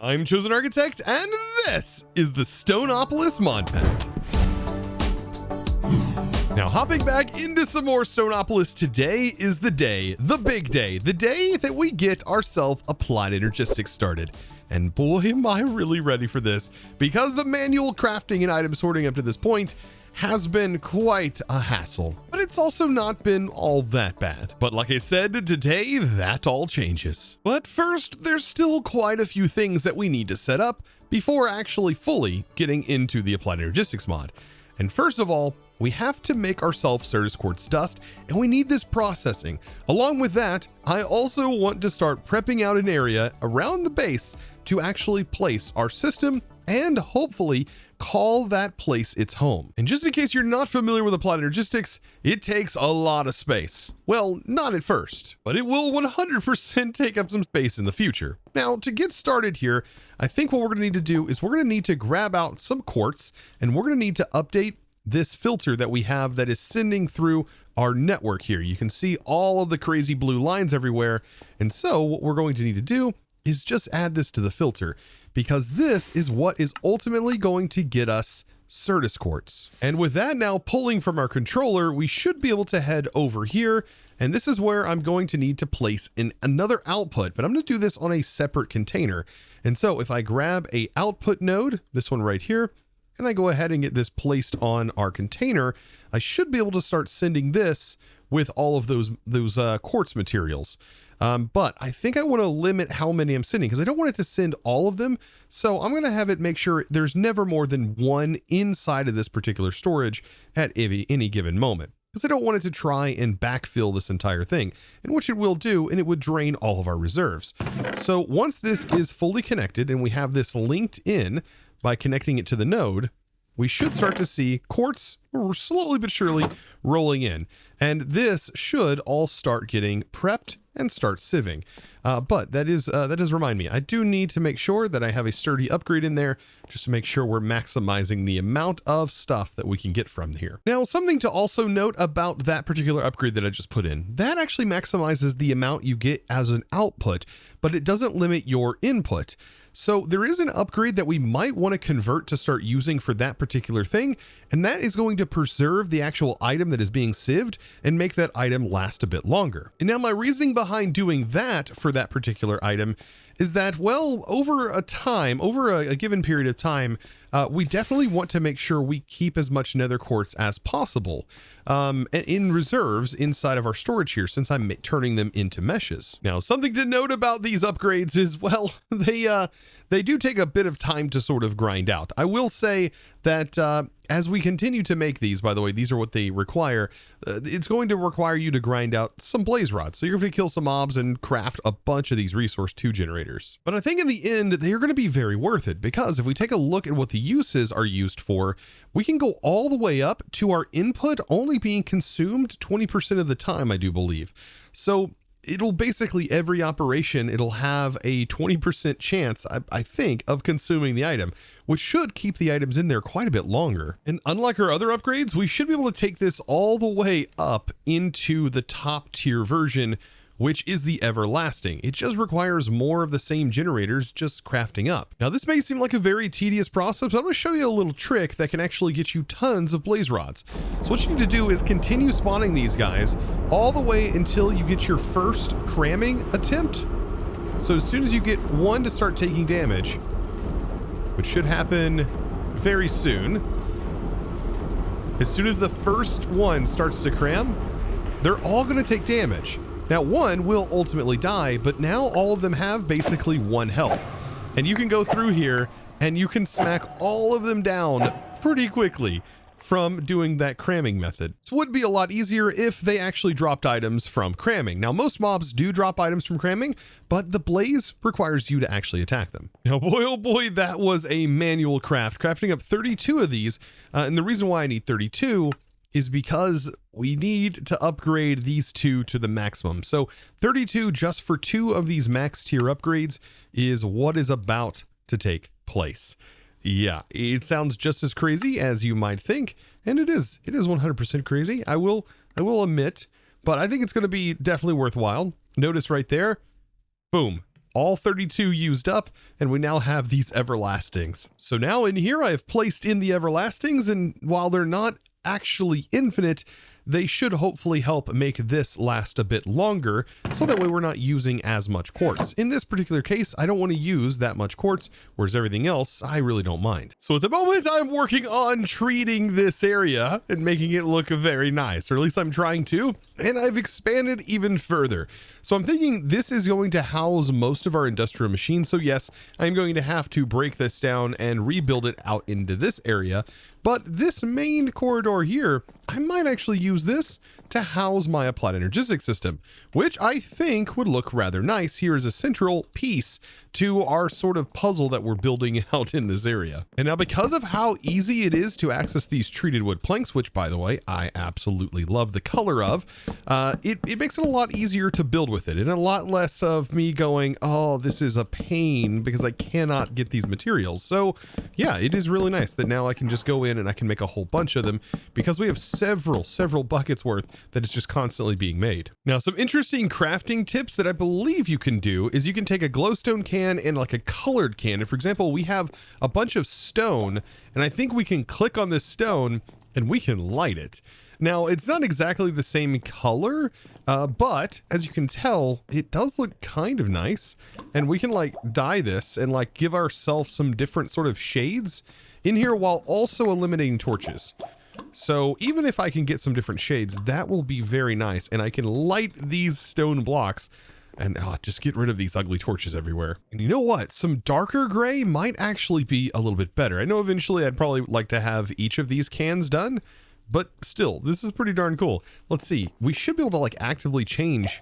I'm ChosenArchitect, and this is the Stoneopolis MODPACK. Now, hopping back into some more Stoneopolis, today is the day, the big day, the day that we get ourselves applied energistics started. And boy, am I really ready for this, because the manual crafting and item sorting up to this point has been quite a hassle, but it's also not been all that bad. But like I said, today that all changes. But first, there's still quite a few things that we need to set up before actually fully getting into the applied energistics mod. And first of all, we have to make ourselves Certus quartz dust, and we need this processing. Along with that, I also want to start prepping out an area around the base to actually place our system and hopefully call that place its home. And just in case you're not familiar with applied energistics, it takes a lot of space. Well, not at first, but it will 100% take up some space in the future. Now, to get started here, I think what we're gonna need to do is we're gonna need to grab out some quartz, and we're gonna need to update this filter that we have that is sending through our network here. You can see all of the crazy blue lines everywhere. And so what we're going to need to do is just add this to the filter, because this is what is ultimately going to get us Certus quartz. And with that now pulling from our controller, we should be able to head over here. And this is where I'm going to need to place in another output, but I'm going to do this on a separate container. And so if I grab a output node, this one right here, and I go ahead and get this placed on our container, I should be able to start sending this with all of those quartz materials. But I think I want to limit how many I'm sending, because I don't want it to send all of them. So I'm going to have it make sure there's never more than one inside of this particular storage at any given moment, because I don't want it to try and backfill this entire thing, and which it will do, and it would drain all of our reserves. So once this is fully connected and we have this linked in by connecting it to the node, we should start to see quartz slowly but surely rolling in. And this should all start getting prepped and start sieving. But that does remind me, I do need to make sure that I have a sturdy upgrade in there, just to make sure we're maximizing the amount of stuff that we can get from here. Now, something to also note about that particular upgrade that I just put in, that actually maximizes the amount you get as an output, but it doesn't limit your input. So there is an upgrade that we might want to convert to start using for that particular thing, and that is going to preserve the actual item that is being sieved and make that item last a bit longer. And now my reasoning behind doing that for that particular item is that, well, over a given period of time, we definitely want to make sure we keep as much nether quartz as possible in reserves inside of our storage here, since I'm turning them into meshes. Now, something to note about these upgrades is, well, they do take a bit of time to sort of grind out. I will say that as we continue to make these, by the way, these are what they require. It's going to require you to grind out some blaze rods. So you're going to kill some mobs and craft a bunch of these resource 2 generators. But I think in the end, they are going to be very worth it, because if we take a look at what the uses are used for, we can go all the way up to our input only being consumed 20% of the time, I do believe. So it'll basically, every operation, it'll have a 20% chance, I think, of consuming the item, which should keep the items in there quite a bit longer. And unlike our other upgrades, we should be able to take this all the way up into the top tier version, which is the everlasting. It just requires more of the same generators, just crafting up. Now, this may seem like a very tedious process, but I'm gonna show you a little trick that can actually get you tons of blaze rods. So what you need to do is continue spawning these guys all the way until you get your first cramming attempt. So as soon as you get one to start taking damage, which should happen very soon, as soon as the first one starts to cram, they're all gonna take damage. Now, one will ultimately die, but now all of them have basically 1 health. And you can go through here and you can smack all of them down pretty quickly from doing that cramming method. This would be a lot easier if they actually dropped items from cramming. Now, most mobs do drop items from cramming, but the blaze requires you to actually attack them. Now, boy, oh boy, that was a manual craft. Crafting up 32 of these, and the reason why I need 32 is because we need to upgrade these 2 to the maximum. So 32 just for 2 of these max tier upgrades is what is about to take place. Yeah, it sounds just as crazy as you might think, and it is 100% crazy. I will admit, but I think it's going to be definitely worthwhile. Notice right there, boom, all 32 used up, and we now have these everlastings. So now in here I have placed in the everlastings, and while they're not actually infinite, they should hopefully help make this last a bit longer, so that way we're not using as much quartz. In this particular case, I don't want to use that much quartz, whereas everything else, I really don't mind. So at the moment, I'm working on treating this area and making it look very nice, or at least I'm trying to, and I've expanded even further. So I'm thinking this is going to house most of our industrial machines, so yes, I'm going to have to break this down and rebuild it out into this area. But this main corridor here, I might actually use this to house my applied energetics system, which I think would look rather nice here as a central piece to our sort of puzzle that we're building out in this area. And now because of how easy it is to access these treated wood planks, which by the way, I absolutely love the color of, it makes it a lot easier to build with it and a lot less of me going, oh, this is a pain because I cannot get these materials. So yeah, it is really nice that now I can just go in and I can make a whole bunch of them because we have several buckets worth that is just constantly being made. Now, some interesting crafting tips that I believe you can do is you can take a glowstone can and like a colored can. And for example, we have a bunch of stone, and I think we can click on this stone and we can light it. Now, it's not exactly the same color, but as you can tell, it does look kind of nice. And we can like dye this and like give ourselves some different sort of shades in here while also eliminating torches. So even if I can get some different shades, that will be very nice. And I can light these stone blocks and just get rid of these ugly torches everywhere. And you know what? Some darker gray might actually be a little bit better. I know eventually I'd probably like to have each of these cans done, but still, this is pretty darn cool. Let's see. We should be able to like actively change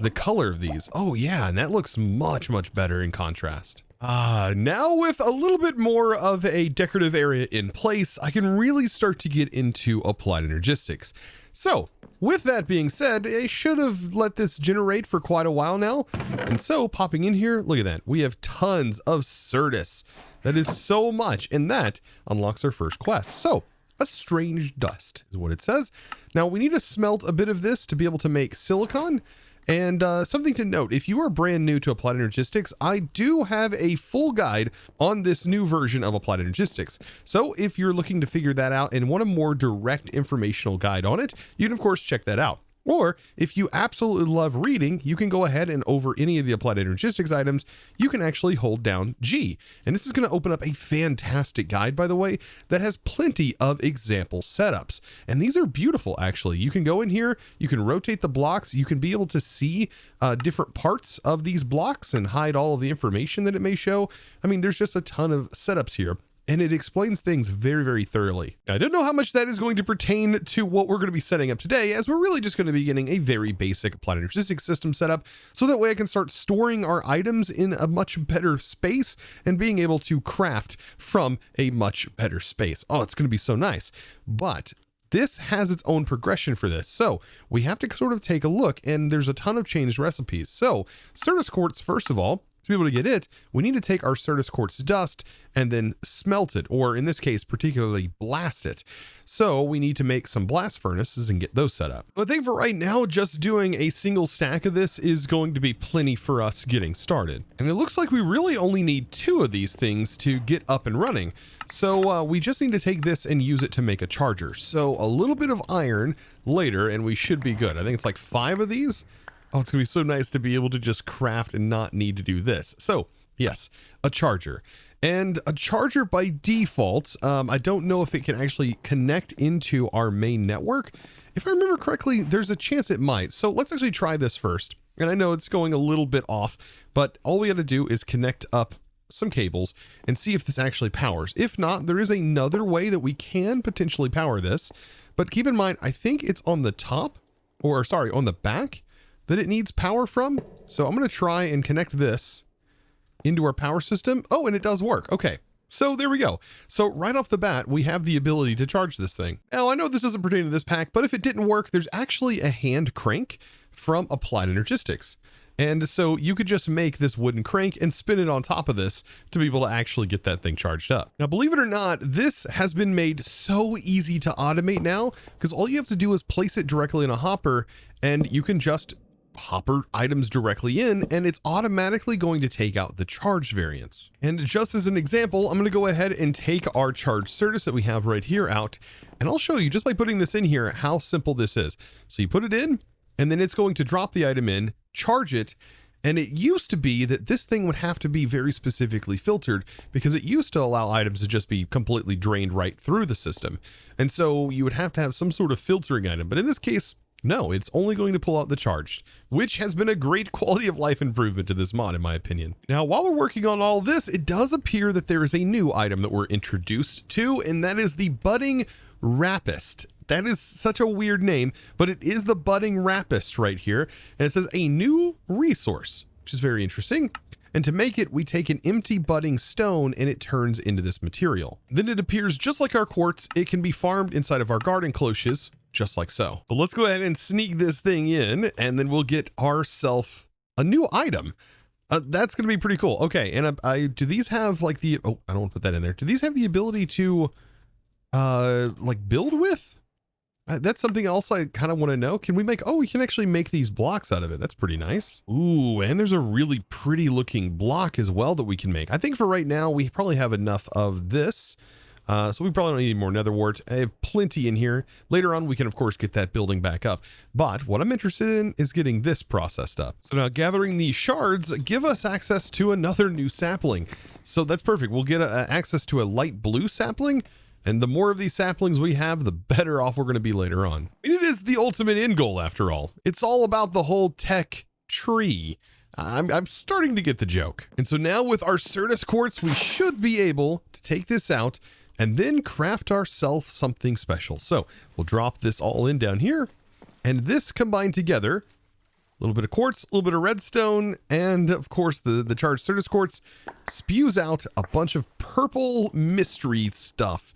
the color of these. Oh yeah, and that looks much better in contrast. Now with a little bit more of a decorative area in place, I can really start to get into applied energistics. So with that being said, I should have let this generate for quite a while now. And so popping in here, look at that. We have tons of Certus. That is so much, and that unlocks our first quest. So a strange dust is what it says. Now we need to smelt a bit of this to be able to make silicon. And something to note, if you are brand new to Applied Energistics, I do have a full guide on this new version of Applied Energistics. So if you're looking to figure that out and want a more direct informational guide on it, you can of course check that out. Or if you absolutely love reading, you can go ahead and over any of the Applied Energistics items, you can actually hold down G. And this is going to open up a fantastic guide, by the way, that has plenty of example setups. And these are beautiful, actually. You can go in here, you can rotate the blocks, you can be able to see different parts of these blocks and hide all of the information that it may show. I mean, there's just a ton of setups here. And it explains things very thoroughly. I don't know how much that is going to pertain to what we're going to be setting up today, as we're really just going to be getting a very basic applied energistics system set up, so that way I can start storing our items in a much better space and being able to craft from a much better space. Oh, it's going to be so nice. But this has its own progression for this. So we have to sort of take a look, and there's a ton of changed recipes. So Certus quartz, first of all, to be able to get it, we need to take our Certus quartz dust and then smelt it, or in this case, particularly blast it. So we need to make some blast furnaces and get those set up. But I think for right now, just doing a single stack of this is going to be plenty for us getting started. And it looks like we really only need 2 of these things to get up and running. So we just need to take this and use it to make a charger. So a little bit of iron later, and we should be good. I think it's like 5 of these. Oh, it's going to be so nice to be able to just craft and not need to do this. So, yes, a charger. And a charger by default, I don't know if it can actually connect into our main network. If I remember correctly, there's a chance it might. So let's actually try this first. And I know it's going a little bit off, but all we got to do is connect up some cables and see if this actually powers. If not, there is another way that we can potentially power this. But keep in mind, I think it's on the top, or sorry, on the back, that it needs power from. So I'm going to try and connect this into our power system. Oh, and it does work. Okay. So there we go. So right off the bat, we have the ability to charge this thing. Now, I know this doesn't pertain to this pack, but if it didn't work, there's actually a hand crank from Applied Energistics. And so you could just make this wooden crank and spin it on top of this to be able to actually get that thing charged up. Now, believe it or not, this has been made so easy to automate now, because all you have to do is place it directly in a hopper and you can just hopper items directly in, and it's automatically going to take out the charged variants. And just as an example, I'm going to go ahead and take our charged Certus that we have right here out, and I'll show you just by putting this in here how simple this is. So you put it in, and then it's going to drop the item in, charge it. And it used to be that this thing would have to be very specifically filtered because it used to allow items to just be completely drained right through the system. And so you would have to have some sort of filtering item. But in this case, no, it's only going to pull out the charged, which has been a great quality of life improvement to this mod, in my opinion. Now, while we're working on all this, it does appear that there is a new item that we're introduced to, and that is the Budding Rapist. That is such a weird name, but it is the Budding Rapist right here. And it says a new resource, which is very interesting. And to make it, we take an empty budding stone and it turns into this material. Then it appears just like our quartz. It can be farmed inside of our garden cloches, just like so. So let's go ahead and sneak this thing in, and then we'll get ourselves a new item. That's going to be pretty cool. Okay, and do these have like the, oh, I don't want to put that in there. Do these have the ability to like build with? That's something else I kind of want to know. Can we make, oh, we can actually make these blocks out of it. That's pretty nice. Ooh, and there's a really pretty looking block as well that we can make. I think for right now, we probably have enough of this. So we probably don't need any more nether wart. I have plenty in here. Later on, we can, of course, get that building back up. But what I'm interested in is getting this processed up. So now gathering these shards give us access to another new sapling. So that's perfect. We'll get access to a light blue sapling. And the more of these saplings we have, the better off we're going to be later on. It is the ultimate end goal, after all. It's all about the whole tech tree. I'm starting to get the joke. And so now with our Certus quartz, we should be able to take this out and then craft ourselves something special. So we'll drop this all in down here, and this combined together, a little bit of quartz, a little bit of redstone, and of course the charged Certus quartz spews out a bunch of purple mystery stuff.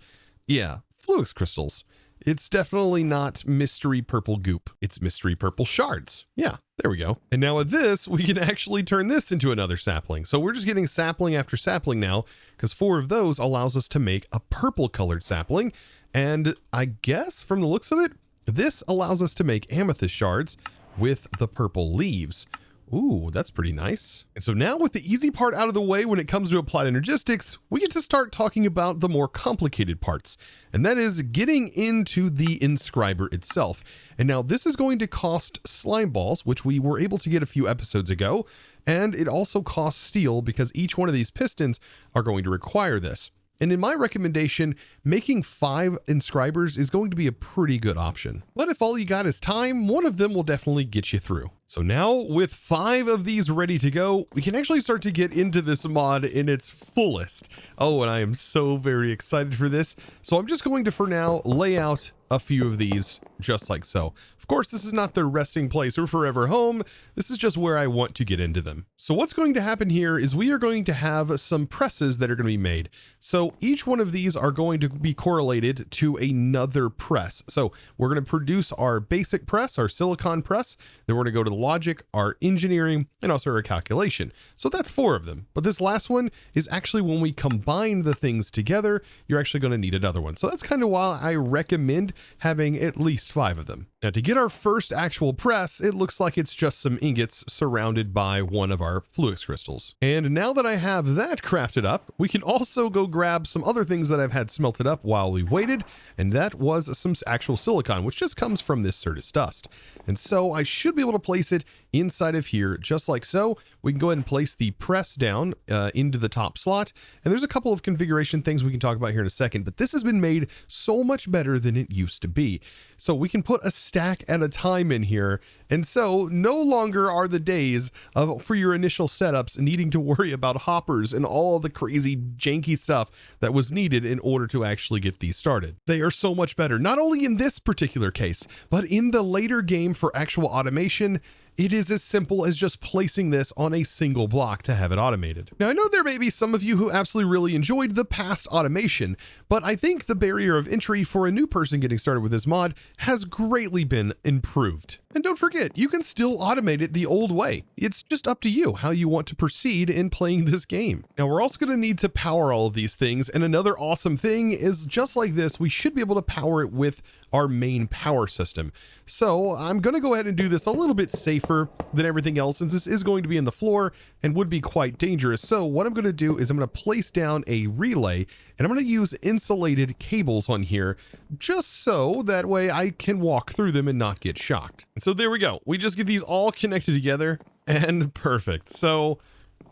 Yeah, Fluix crystals. It's definitely not mystery purple goop. It's mystery purple shards. Yeah, there we go. And now with this, we can actually turn this into another sapling. So we're just getting sapling after sapling now, because 4 of those allows us to make a purple colored sapling. And I guess from the looks of it, this allows us to make amethyst shards with the purple leaves. Ooh, that's pretty nice. And so now with the easy part out of the way when it comes to applied energistics, we get to start talking about the more complicated parts. And that is getting into the inscriber itself. And now this is going to cost slime balls, which we were able to get a few episodes ago. And it also costs steel because each one of these pistons are going to require this. And in my recommendation, making 5 inscribers is going to be a pretty good option. But if all you got is time, one of them will definitely get you through. So now with 5 of these ready to go, we can actually start to get into this mod in its fullest. Oh, and I am so very excited for this. So I'm just going to, for now, lay out a few of these just like so. Of course, this is not their resting place or forever home. This is just where I want to get into them. So what's going to happen here is we are going to have some presses that are going to be made. So each one of these are going to be correlated to another press. So we're going to produce our basic press, our silicon press. Then we're going to go to the logic, our engineering, and also our calculation. So that's 4 of them. But this last one is actually when we combine the things together, you're actually going to need another one. So that's kind of why I recommend having at least 5 of them. Now to get our first actual press, it looks like it's just some ingots surrounded by one of our Fluix crystals. And now that I have that crafted up, we can also go grab some other things that I've had smelted up while we've waited. And that was some actual silicon, which just comes from this Certus dust. And so I should be able to place it inside of here, just like so. We can go ahead and place the press down into the top slot. And there's a couple of configuration things we can talk about here in a second, but this has been made so much better than it used to be. So we can put a stack at a time in here. And so no longer are the days for your initial setups needing to worry about hoppers and all the crazy janky stuff that was needed in order to actually get these started. They are so much better, not only in this particular case, but in the later game for actual automation. It is as simple as just placing this on a single block to have it automated. Now, I know there may be some of you who absolutely really enjoyed the past automation, but I think the barrier of entry for a new person getting started with this mod has greatly been improved. And don't forget, you can still automate it the old way. It's just up to you how you want to proceed in playing this game. Now, we're also going to need to power all of these things, and another awesome thing is just like this, we should be able to power it with our main power system. So I'm going to go ahead and do this a little bit safer safer than everything else, since this is going to be in the floor and would be quite dangerous. So what I'm going to do is I'm going to place down a relay, and I'm going to use insulated cables on here, just so that way I can walk through them and not get shocked. And so there we go. We just get these all connected together, and perfect. So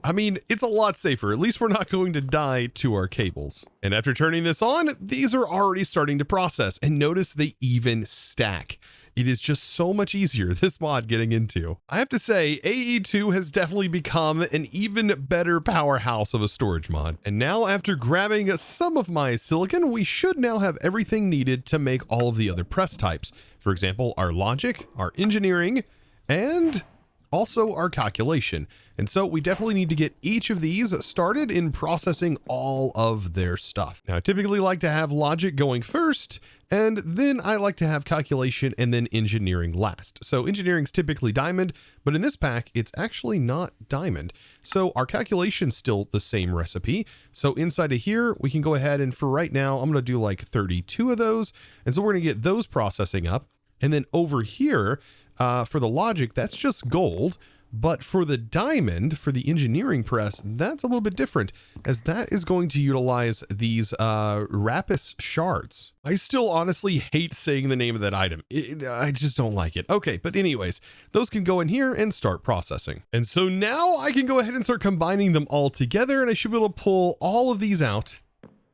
I mean, it's a lot safer. At least we're not going to die to our cables. And after turning this on, these are already starting to process. And notice they even stack. It is just so much easier, this mod getting into. I have to say, AE2 has definitely become an even better powerhouse of a storage mod. And now, after grabbing some of my silicon, we should now have everything needed to make all of the other press types. For example, our logic, our engineering, and also our calculation. And so we definitely need to get each of these started in processing all of their stuff. Now, I typically like to have logic going first, and then I like to have calculation and then engineering last. So engineering's typically diamond, but in this pack, it's actually not diamond. So our calculation's still the same recipe. So inside of here, we can go ahead and for right now, I'm going to do like 32 of those. And so we're going to get those processing up. And then over here, for the logic, that's just gold. But for the diamond, for the engineering press, that's a little bit different, as that is going to utilize these Rapis shards. I still honestly hate saying the name of that item. I just don't like it. Okay, but anyways, those can go in here and start processing. And so now I can go ahead and start combining them all together, and I should be able to pull all of these out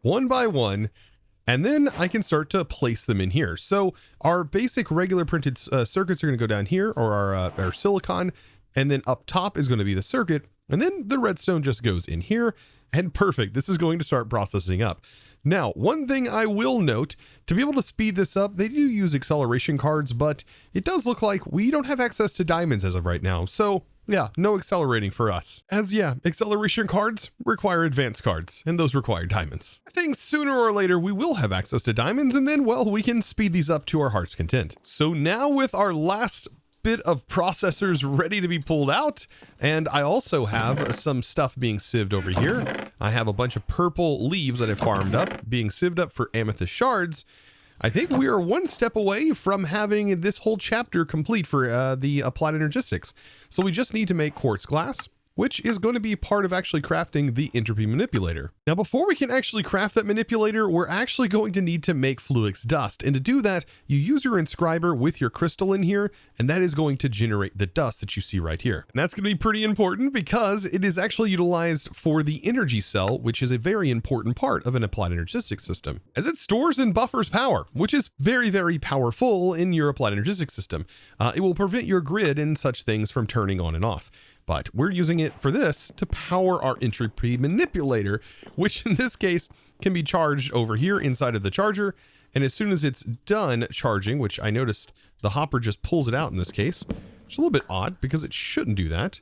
one by one. And then I can start to place them in here. So our basic regular printed circuits are going to go down here, or our silicon, and then up top is going to be the circuit. And then the redstone just goes in here, and perfect. This is going to start processing up. Now, one thing I will note, to be able to speed this up, they do use acceleration cards, but it does look like we don't have access to diamonds as of right now. So yeah, no accelerating for us. As yeah, acceleration cards require advanced cards, and those require diamonds. I think sooner or later we will have access to diamonds, and then, well, we can speed these up to our heart's content. So now with our last bit of processors ready to be pulled out, and I also have some stuff being sieved over here. I have a bunch of purple leaves that I farmed up being sieved up for amethyst shards. I think we are one step away from having this whole chapter complete for the applied energistics. So we just need to make quartz glass, which is going to be part of actually crafting the entropy manipulator. Now, before we can actually craft that manipulator, we're actually going to need to make fluix dust. And to do that, you use your inscriber with your crystal in here, and that is going to generate the dust that you see right here. And that's going to be pretty important because it is actually utilized for the energy cell, which is a very important part of an applied energistic system, as it stores and buffers power, which is very, very powerful in your applied energistic system. It will prevent your grid and such things from turning on and off. But we're using it for this to power our entropy manipulator, which in this case can be charged over here inside of the charger. And as soon as it's done charging, which I noticed the hopper just pulls it out in this case, it's a little bit odd because it shouldn't do that.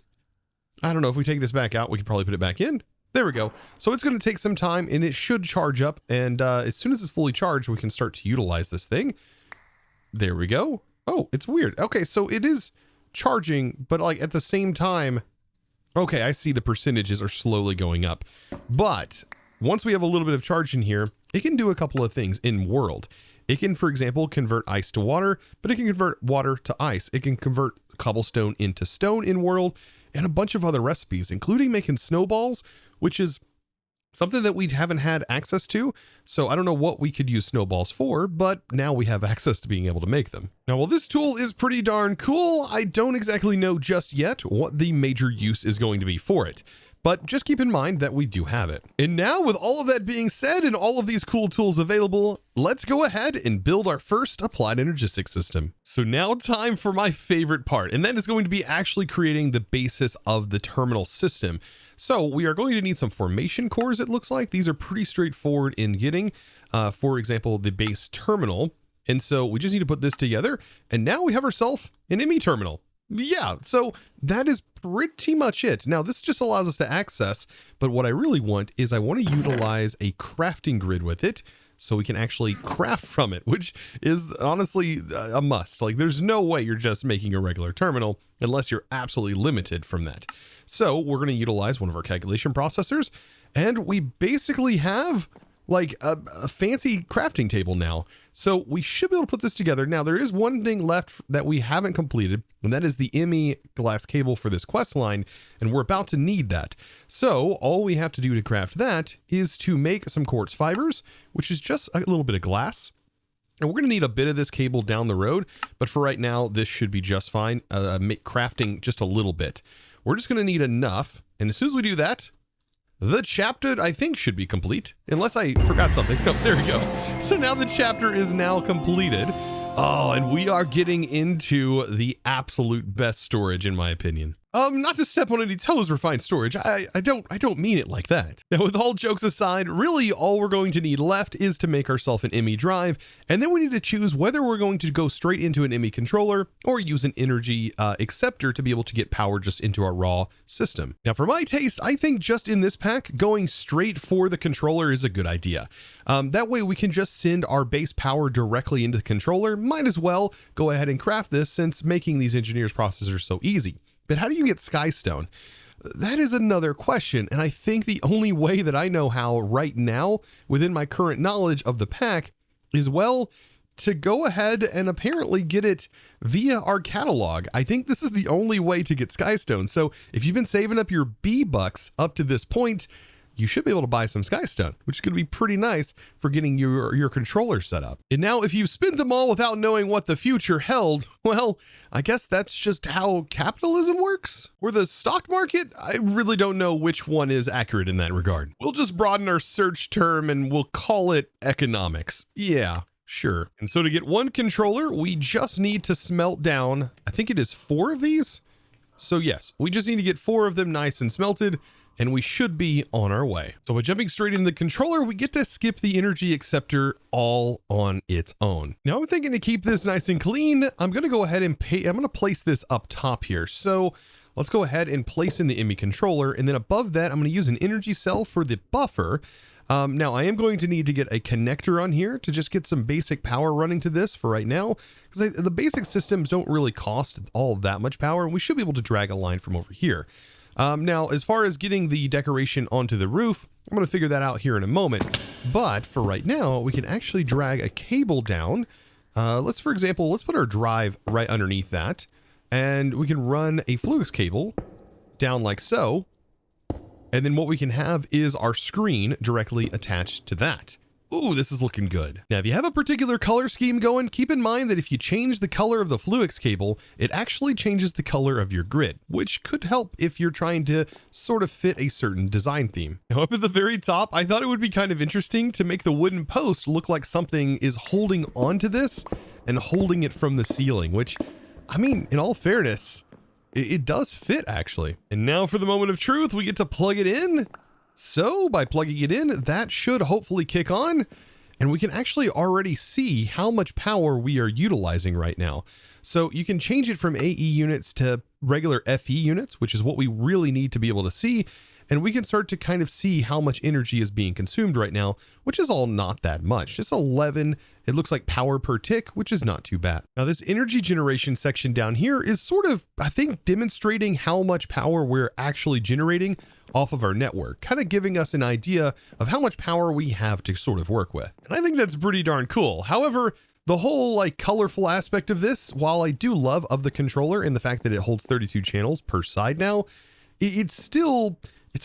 I don't know, if we take this back out, we could probably put it back in. There we go. So it's going to take some time and it should charge up. And as soon as it's fully charged, we can start to utilize this thing. There we go. Oh, it's weird. Okay, so it is charging, but like at the same time, okay, I see the percentages are slowly going up. But once we have a little bit of charge in here, it can do a couple of things in world. It can, for example, convert ice to water, but it can convert water to ice. It can convert cobblestone into stone in world, and a bunch of other recipes, including making snowballs, which is something that we haven't had access to. So I don't know what we could use snowballs for, but now we have access to being able to make them. Now, while this tool is pretty darn cool, I don't exactly know just yet what the major use is going to be for it. But just keep in mind that we do have it. And now, with all of that being said and all of these cool tools available, let's go ahead and build our first applied energistic system. So now time for my favorite part, and that is going to be actually creating the basis of the terminal system. So we are going to need some formation cores, it looks like. These are pretty straightforward in getting, for example, the base terminal. And so we just need to put this together, and now we have ourselves an ME terminal. Yeah, so that is pretty much it. Now, this just allows us to access, but what I really want is I want to utilize a crafting grid with it so we can actually craft from it, which is honestly a must. Like, there's no way you're just making a regular terminal unless you're absolutely limited from that. So we're going to utilize one of our calculation processors, and we basically have like a fancy crafting table now. So we should be able to put this together. Now there is one thing left that we haven't completed, and that is the ME glass cable for this quest line, and we're about to need that. So all we have to do to craft that is to make some quartz fibers, which is just a little bit of glass. And we're going to need a bit of this cable down the road, but for right now, this should be just fine. Crafting just a little bit. We're just going to need enough, and as soon as we do that, the chapter, I think, should be complete, unless I forgot something. Oh, there we go. So now the chapter is now completed. Oh, and we are getting into the absolute best storage, in my opinion. Not to step on any toes, refined storage. I don't mean it like that. Now, with all jokes aside, really all we're going to need left is to make ourselves an ME drive, and then we need to choose whether we're going to go straight into an ME controller or use an energy acceptor to be able to get power just into our raw system. Now, for my taste, I think just in this pack, going straight for the controller is a good idea. That way we can just send our base power directly into the controller. Might as well go ahead and craft this since making these engineers processors so easy. But how do you get Skystone? That is another question, and I think the only way that I know how right now, within my current knowledge of the pack, is, well, to go ahead and apparently get it via our catalog. I think this is the only way to get Skystone. So if you've been saving up your B-bucks up to this point, you should be able to buy some Skystone, which is going to be pretty nice for getting your controller set up. And now if you spent them all without knowing what the future held, well, I guess that's just how capitalism works. Or the stock market? I really don't know which one is accurate in that regard. We'll just broaden our search term and we'll call it economics. Yeah, sure. And so to get one controller, we just need to smelt down, I think it is 4 of these. So yes, we just need to get 4 of them nice and smelted, and we should be on our way. So by jumping straight into the controller, we get to skip the energy acceptor all on its own. Now I'm thinking to keep this nice and clean, I'm gonna go ahead and I'm gonna place this up top here. So let's go ahead and place in the ME controller, and then above that, I'm gonna use an energy cell for the buffer. Now I am going to need to get a connector on here to just get some basic power running to this for right now, because the basic systems don't really cost all that much power, and we should be able to drag a line from over here. Now, as far as getting the decoration onto the roof, I'm going to figure that out here in a moment. But for right now, we can actually drag a cable down. For example, let's put our drive right underneath that. And we can run a Fluix cable down like so. And then what we can have is our screen directly attached to that. Ooh, this is looking good. Now, if you have a particular color scheme going, keep in mind that if you change the color of the Fluix cable, it actually changes the color of your grid, which could help if you're trying to sort of fit a certain design theme. Now, up at the very top, I thought it would be kind of interesting to make the wooden post look like something is holding onto this and holding it from the ceiling, which, I mean, in all fairness, it does fit actually. And now for the moment of truth, we get to plug it in. So by plugging it in, that should hopefully kick on, and we can actually already see how much power we are utilizing right now. So you can change it from AE units to regular FE units, which is what we really need to be able to see. And we can start to kind of see how much energy is being consumed right now, which is all not that much, just 11. It looks like power per tick, which is not too bad. Now this energy generation section down here is sort of, I think, demonstrating how much power we're actually generating off of our network, kind of giving us an idea of how much power we have to sort of work with. And I think that's pretty darn cool. However, the whole like colorful aspect of this, while I do love of the controller and the fact that it holds 32 channels per side now, it's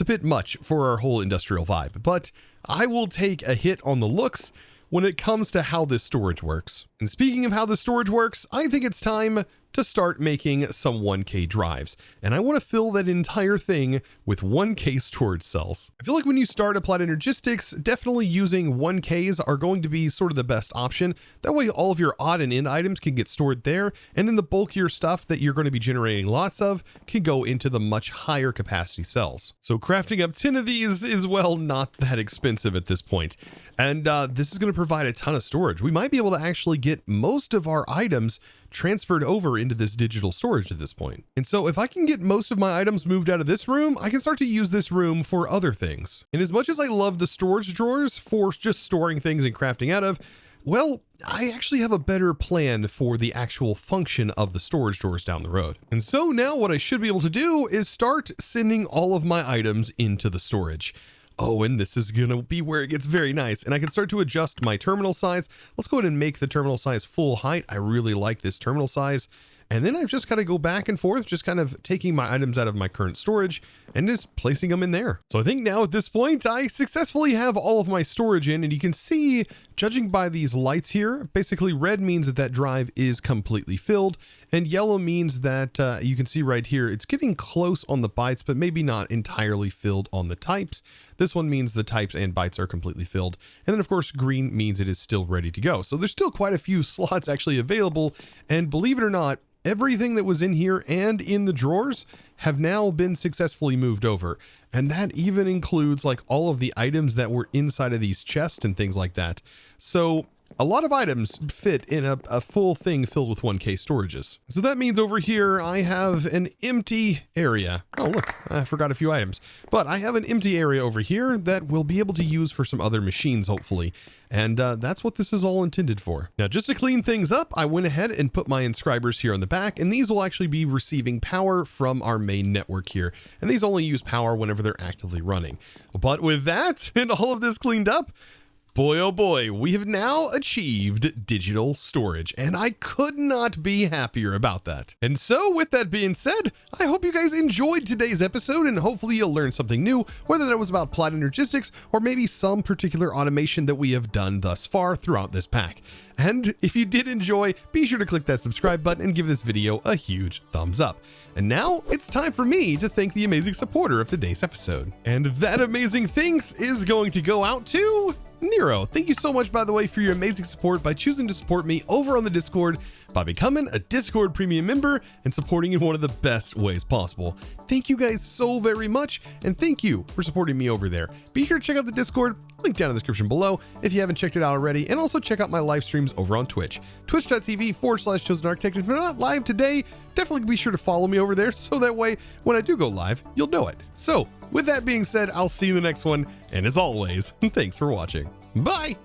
a bit much for our whole industrial vibe, but I will take a hit on the looks when it comes to how this storage works. And speaking of how the storage works, I think it's time to start making some 1K drives. And I want to fill that entire thing with 1K storage cells. I feel like when you start Applied Energistics, definitely using 1Ks are going to be sort of the best option. That way all of your odd and end items can get stored there, and then the bulkier stuff that you're going to be generating lots of can go into the much higher capacity cells. So crafting up 10 of these is, well, not that expensive at this point. And this is going to provide a ton of storage. We might be able to actually get most of our items transferred over into this digital storage at this point. And so if I can get most of my items moved out of this room, I can start to use this room for other things. And as much as I love the storage drawers for just storing things and crafting out of, well, I actually have a better plan for the actual function of the storage drawers down the road. And so now what I should be able to do is start sending all of my items into the storage. Oh, and this is going to be where it gets very nice. And I can start to adjust my terminal size. Let's go ahead and make the terminal size full height. I really like this terminal size. And then I've just got to go back and forth, just kind of taking my items out of my current storage and just placing them in there. So I think now at this point, I successfully have all of my storage in, and you can see, judging by these lights here, basically red means that that drive is completely filled, and yellow means that you can see right here, it's getting close on the bytes, but maybe not entirely filled on the types. This one means the types and bytes are completely filled. And then of course, green means it is still ready to go. So there's still quite a few slots actually available. And believe it or not, everything that was in here and in the drawers have now been successfully moved over. And that even includes like all of the items that were inside of these chests and things like that. So a lot of items fit in a full thing filled with 1K storages. So that means over here, I have an empty area. Oh, look, I forgot a few items, but I have an empty area over here that we'll be able to use for some other machines, hopefully. And that's what this is all intended for. Now, just to clean things up, I went ahead and put my inscribers here on the back, and these will actually be receiving power from our main network here. And these only use power whenever they're actively running. But with that and all of this cleaned up, boy, oh boy, we have now achieved digital storage, and I could not be happier about that. And so with that being said, I hope you guys enjoyed today's episode, and hopefully you'll learn something new, whether that was about Applied Energistics or maybe some particular automation that we have done thus far throughout this pack. And if you did enjoy, be sure to click that subscribe button and give this video a huge thumbs up. And now it's time for me to thank the amazing supporter of today's episode. And that amazing thanks is going to go out to Nero. Thank you so much, by the way, for your amazing support by choosing to support me over on the Discord by becoming a Discord premium member and supporting in one of the best ways possible. Thank you guys so very much, and thank you for supporting me over there. Be sure to check out the Discord, link down in the description below if you haven't checked it out already, and also check out my live streams over on Twitch, twitch.tv/ChosenArchitect. If you're not live today, definitely be sure to follow me over there so that way when I do go live, you'll know it. So with that being said, I'll see you in the next one, and as always, thanks for watching. Bye!